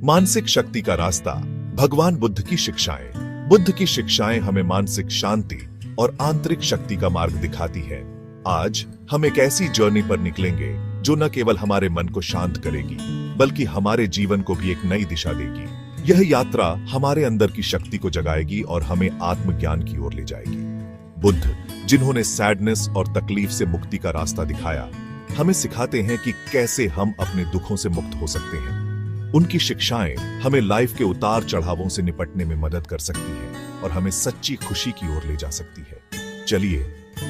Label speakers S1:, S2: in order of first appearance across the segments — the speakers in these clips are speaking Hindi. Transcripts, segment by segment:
S1: मानसिक शक्ति का रास्ता। भगवान बुद्ध की शिक्षाएं। बुद्ध की शिक्षाएं हमें मानसिक शांति और आंतरिक शक्ति का मार्ग दिखाती है। आज हम एक ऐसी जर्नी पर निकलेंगे जो न केवल हमारे मन को शांत करेगी बल्कि हमारे जीवन को भी एक नई दिशा देगी। यह यात्रा हमारे अंदर की शक्ति को जगाएगी और हमें आत्मज्ञान की ओर ले जाएगी। बुद्ध, जिन्होंने सैडनेस और तकलीफ से मुक्ति का रास्ता दिखाया, हमें सिखाते हैं कि कैसे हम अपने दुखों से मुक्त हो सकते हैं। उनकी शिक्षाएं हमें लाइफ के उतार चढ़ावों से निपटने में मदद कर सकती हैं और हमें सच्ची खुशी की ओर ले जा सकती है। चलिए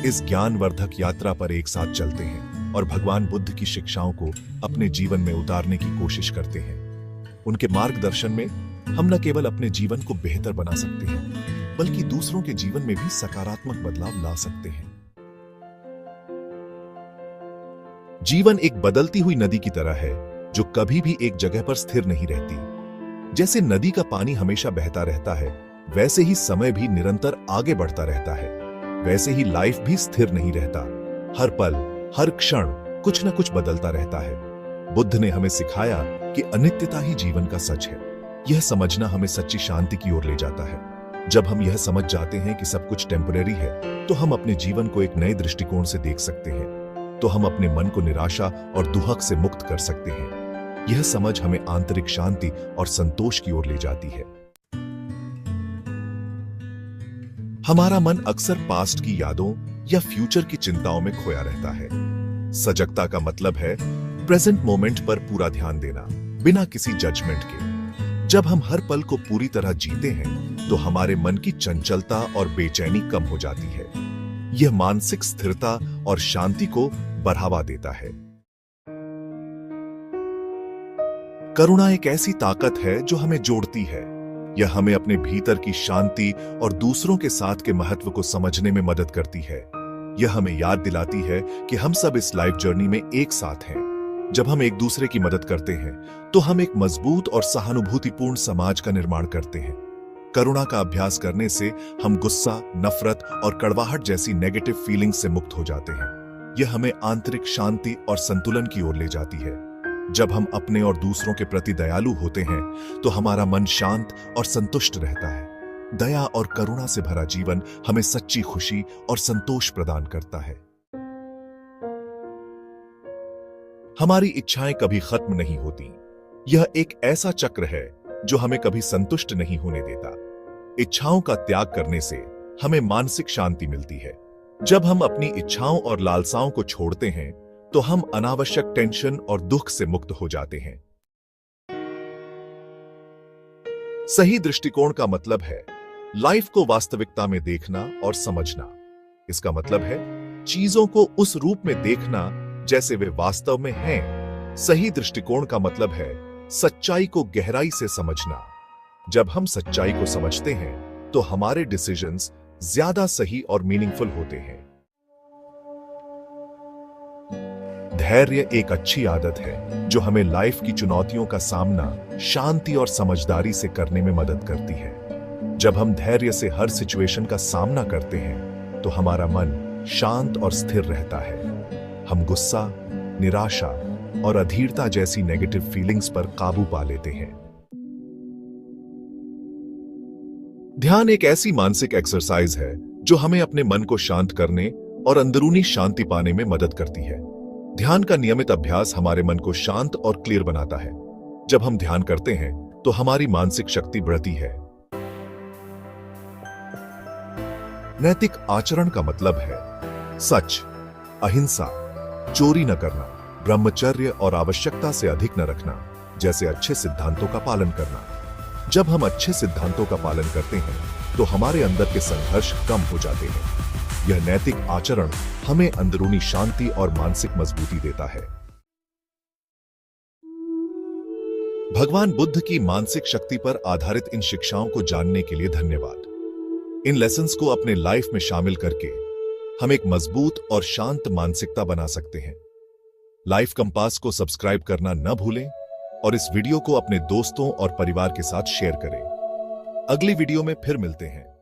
S1: इस ज्ञानवर्धक यात्रा पर एक साथ चलते हैं और भगवान बुद्ध की शिक्षाओं को अपने जीवन में उतारने की कोशिश करते हैं। उनके मार्गदर्शन में हम न केवल अपने जीवन को बेहतर बना सकते हैं बल्कि दूसरों के जीवन में भी सकारात्मक बदलाव ला सकते हैं। जीवन एक बदलती हुई नदी की तरह है जो कभी भी एक जगह पर स्थिर नहीं रहती। जैसे नदी का पानी हमेशा बहता रहता है, वैसे ही समय भी निरंतर आगे बढ़ता रहता है। वैसे ही लाइफ भी स्थिर नहीं रहता। हर पल, हर क्षण कुछ न कुछ बदलता रहता है। बुद्ध ने हमें सिखाया कि अनित्यता ही जीवन का सच है। यह समझना हमें सच्ची शांति की ओर ले जाता है। जब हम यह समझ जाते हैं कि सब कुछ टेम्परेरी है, तो हम अपने जीवन को एक नए दृष्टिकोण से देख सकते हैं। तो हम अपने मन को निराशा और दुहक से मुक्त कर सकते हैं। यह समझ हमें आंतरिक शांति और संतोष की ओर ले जाती है। हमारा मन अक्सर पास्ट की यादों या फ्यूचर की चिंताओं में खोया रहता है। सजगता का मतलब है प्रेजेंट मोमेंट पर पूरा ध्यान देना, बिना किसी जजमेंट के। जब हम हर पल को पूरी तरह जीते हैं, तो हमारे मन की चंचलता और बेचैनी कम हो जाती है। यह मानसिक स्थिरता और शांति को बढ़ावा देता है। करुणा एक ऐसी ताकत है जो हमें जोड़ती है। यह हमें अपने भीतर की शांति और दूसरों के साथ के महत्व को समझने में मदद करती है। यह हमें याद दिलाती है कि हम सब इस लाइफ जर्नी में एक साथ हैं। जब हम एक दूसरे की मदद करते हैं, तो हम एक मजबूत और सहानुभूतिपूर्ण समाज का निर्माण करते हैं। करुणा का अभ्यास करने से हम गुस्सा, नफरत और कड़वाहट जैसी नेगेटिव फीलिंग्स से मुक्त हो जाते हैं। यह हमें आंतरिक शांति और संतुलन की ओर ले जाती है। जब हम अपने और दूसरों के प्रति दयालु होते हैं, तो हमारा मन शांत और संतुष्ट रहता है। दया और करुणा से भरा जीवन हमें सच्ची खुशी और संतोष प्रदान करता है। हमारी इच्छाएं कभी खत्म नहीं होती। यह एक ऐसा चक्र है जो हमें कभी संतुष्ट नहीं होने देता। इच्छाओं का त्याग करने से हमें मानसिक शांति मिलती है। जब हम अपनी इच्छाओं और लालसाओं को छोड़ते हैं, तो हम अनावश्यक टेंशन और दुख से मुक्त हो जाते हैं। सही दृष्टिकोण का मतलब है लाइफ को वास्तविकता में देखना और समझना। इसका मतलब है चीजों को उस रूप में देखना जैसे वे वास्तव में हैं। सही दृष्टिकोण का मतलब है सच्चाई को गहराई से समझना। जब हम सच्चाई को समझते हैं, तो हमारे डिसीजंस ज्यादा सही और मीनिंगफुल होते हैं। धैर्य एक अच्छी आदत है जो हमें लाइफ की चुनौतियों का सामना शांति और समझदारी से करने में मदद करती है। जब हम धैर्य से हर सिचुएशन का सामना करते हैं, तो हमारा मन शांत और स्थिर रहता है। हम गुस्सा, निराशा और अधीरता जैसी नेगेटिव फीलिंग्स पर काबू पा लेते हैं। ध्यान एक ऐसी मानसिक एक्सरसाइज है जो हमें अपने मन को शांत करने और अंदरूनी शांति पाने में मदद करती है। ध्यान का नियमित अभ्यास हमारे मन को शांत और क्लियर बनाता है। जब हम ध्यान करते हैं, तो हमारी मानसिक शक्ति बढ़ती है। नैतिक आचरण का मतलब है सच, अहिंसा, चोरी न करना, ब्रह्मचर्य और आवश्यकता से अधिक न रखना जैसे अच्छे सिद्धांतों का पालन करना। जब हम अच्छे सिद्धांतों का पालन करते हैं, तो हमारे अंदर के संघर्ष कम हो जाते हैं। यह नैतिक आचरण हमें अंदरूनी शांति और मानसिक मजबूती देता है। भगवान बुद्ध की मानसिक शक्ति पर आधारित इन शिक्षाओं को जानने के लिए धन्यवाद। इन लेसन्स को अपने लाइफ में शामिल करके हम एक मजबूत और शांत मानसिकता बना सकते हैं। लाइफ कंपास को सब्सक्राइब करना न भूलें और इस वीडियो को अपने दोस्तों और परिवार के साथ शेयर करें। अगली वीडियो में फिर मिलते हैं।